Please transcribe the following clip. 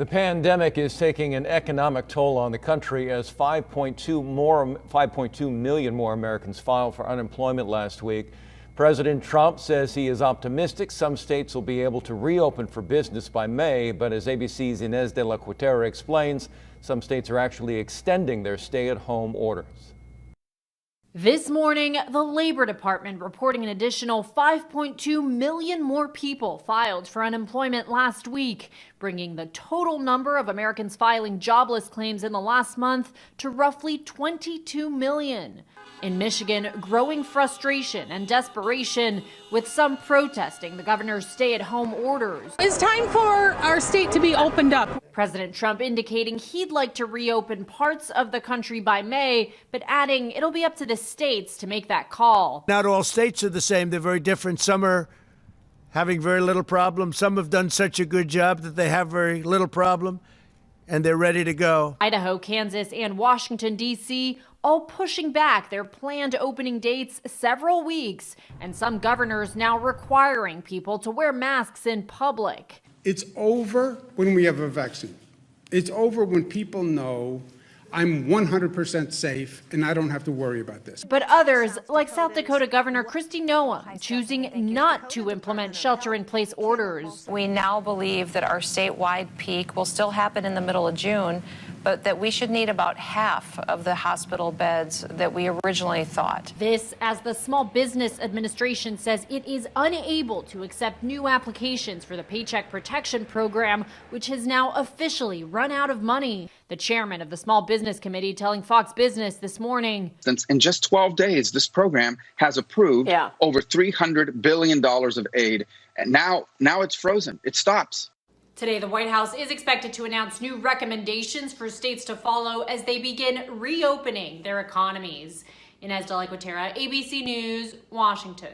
The pandemic is taking an economic toll on the country as 5.2 million more Americans filed for unemployment last week. President Trump says he is optimistic some states will be able to reopen for business by May, but as ABC's Inez de la Cuetera explains, some states are actually extending their stay-at-home orders. This morning, the Labor Department reporting an additional 5.2 million more people filed for unemployment last week, bringing the total number of Americans filing jobless claims in the last month to roughly 22 million. In Michigan, growing frustration and desperation, with some protesting the governor's stay-at-home orders. It's time for our state to be opened up. President Trump indicating he'd like to reopen parts of the country by May, but adding it'll be up to the states to make that call. Not all states are the same. They're very different. Some are having very little problem. Some have done such a good job that they have very little problem, and they're ready to go. Idaho, Kansas, and Washington, D.C. all pushing back their planned opening dates several weeks, and some governors now requiring people to wear masks in public. It's over when we have a vaccine. It's over when people know I'm 100% safe and I don't have to worry about this. But others, like South Dakota Governor Kristi Noem, choosing not to implement shelter-in-place orders. We now believe that our statewide peak will still happen in the middle of June, but that we should need about half of the hospital beds that we originally thought. This as the Small Business Administration says it is unable to accept new applications for the Paycheck Protection Program, which has now officially run out of money. The chairman of the Small Business Committee telling Fox Business this morning. In just 12 days, this program has approved over $300 billion of aid. And now it's frozen. It stops. Today, the White House is expected to announce new recommendations for states to follow as they begin reopening their economies. Inez de la Cuetera, ABC News, Washington.